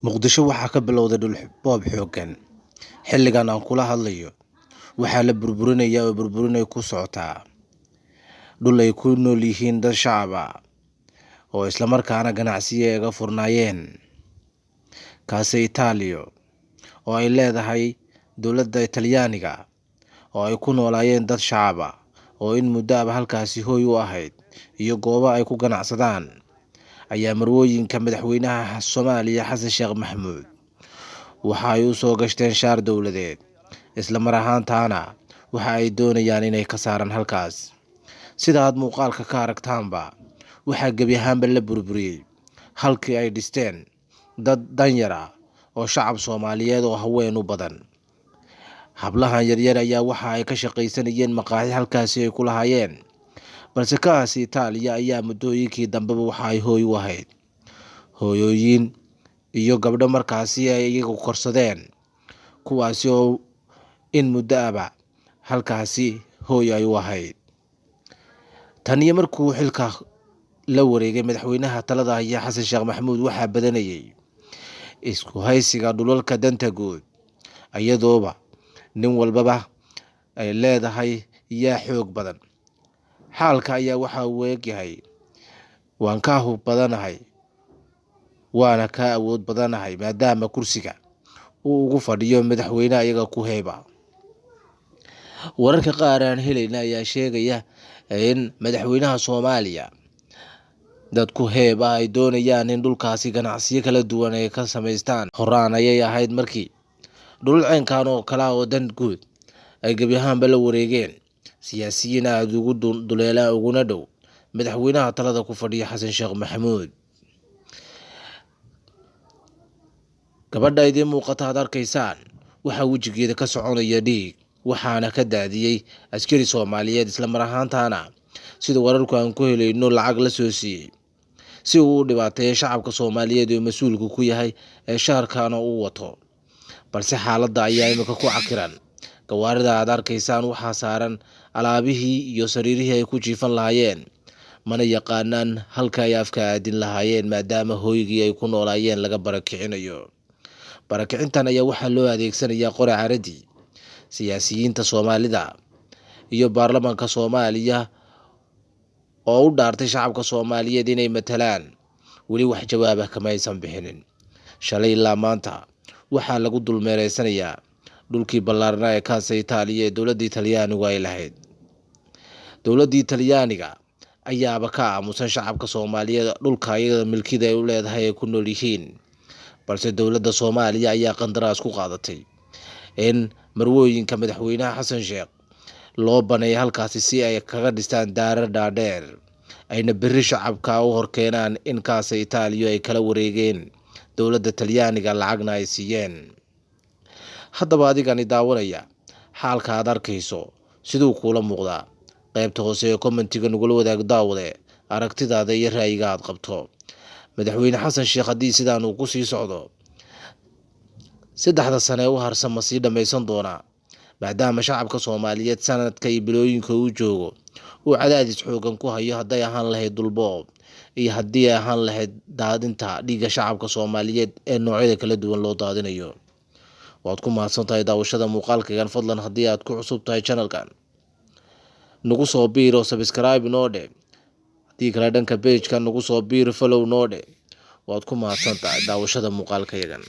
Muqdisho waxaa ka bilowday dhul boob xooggan. Xilligan aan kula hadlayo, waxaa la burburinayaa oo burburinay ku socotaa dhul ay ku nool yihiin dad shacab ah oo isla markaana ganacsiyo iga furnaayeen. Kaasi Itaaliyo oo ay leedahay dowladda Talyaaniga oo ay ku noolaayeen dad shacab ah oo in muddo ah halkaasi hooy u ahayd iyo goobo ay ku ganacsadaan, ayaa marwooyinka madaxweynaha Soomaaliya Xasan Sheekh Maxamuud waxa ay u soo gashteen shaar dowladeed, isla mar ahaantaana waxa ay doonayaan inay ka saaraan halkaas. Sida aad muuqaalka ka aragtaanba, waxaa gebi ahaanba la burburiyey halkii ay dhisteen dad danyar ah oo shacab Soomaaliyeed oo haween u badan. Hablahan yaryar ayaa waxa ay ka shaqaysanayeen maqaaxi halkaasi ay ku lahaayeen, balse kaasi Itaaliya ayaa muddooyinkii dambeba waxa ay hooy u ahayd hooyooyin iyo gabdho markaasi ay iyagu korsadeen, kuwaasi oo in muddo ahba halkaasi hooy ay u ahayd. Tan iyo markuu xilka la wareegay madaxweynaha talada haya Xasan Sheekh Maxamuud, waxaa badanayay isku haysiga dhulalka danta guud, iyadooba nin walbaba ay leedahay yaa xoog badan. Xaalka ayaa waxa uu eegyahay waan ka hub badanahay waana ka awood badanahay, maadaama kursiga uu ugu fadhiyo madaxweynaha iyaga ku heeba. Wararka qaar aan helayna ayaa sheegaya in madaxweynaha Soomaaliya dadku heeba ay doonayaan in dhulkaasi ganacsiyo kala duwan ay ka samaystaan. Horaan ayay ahayd markii dhul ceenkan oo kala oo dan guud ay gebi ahaanba la wareegeen siyaasiyiin aad ugu duleela uguna dhow madaxweynaha talada ku fadhiya Xasan Sheekh Maxamuud. Gabadha idin muuqata aad arkaysaan waxaa wejigeeda ka soconaya dhiig, waxaana ka daadiyey askari Soomaaliyeed, isla mar ahaantaana sida wararku aan ku helayno lacag la soo siiyey si uu u dhibaateeyo shacabka Soomaaliyeed oo mas'uulku ku yahay ee shaarkana uu wato. Balse xaaladda ayaa imika ku cakiran. Gawaarida aad arkaysaan waxaa saaran alaabihii iyo sariirihii ay ku jiifan lahaayeen, mana yaqaanaan halka ay afka aadin lahaayeen maadaama hooygii ay ku noolaayeen laga barakicinayo. Barakicintan ayaa waxaa loo adeegsanayaa qori caradii siyaasiyiinta Soomaalida iyo baarlamaanka Soomaaliya oo u dhaartay shacabka Soomaaliyeed inay matalaan. Weli wax jawaab ah kama aysan bixinin. Shalay ilaa maanta waxaa lagu dulmeereysanayaa dhulkii ballaarnaa ee kaasi Itaaliya ee dowladda Talyaanigu ay lahayd. Dowladda Talyaaniga ayaaba ka aamusan shacabka Soomaaliyeed dhulka iyada milkida ay u leedahay ay ku nool yihiin. Balse dowladda Soomaaliya ayaa qandaraas ku qaadatay in marwooyinka madaxweynaha Xasan Sheekh loo baneeyo halkaasi si ay kaga dhistaan daarar dhaadheer, ayna berri shacabka u horkeenaan in kaasi Itaaliya ay kala wareegeen dowladda Talyaaniga lacagna ay siiyeen. Haddaba adigani daawanaya, xaalka aad arkayso siduu kula muuqdaa? Qaybta hoose ee commentiga nagula wadaag daawade aragtidaada iyo ra'yiga aad qabto. Madaxweyne Xasan Sheekh haddii sidaan uu ku sii socdo 3 sano u harsan ma sii dhameysan doonaa, maadaama shacabka Soomaaliyeed sanadka iyo bilooyinka uu joogo uu cadaadis xoogan ku hayo, hadday ahaan lahayd dhulboob iyo haddii ay ahaan lahayd daadinta dhiigga shacabka Soomaaliyeed ee noocyada kala duwan loo daadinayo. Waad ku mahadsantahay daawashada muuqaalkaygan. Fadlan haddii aad ku cusub tahay channelkan, nagu soo biiro subscribe noo dhe, haddii kale dhanka page-ka nagu soo biiro follow noo dhe. Waad ku mahadsantahay daawashada muuqaalkaygan.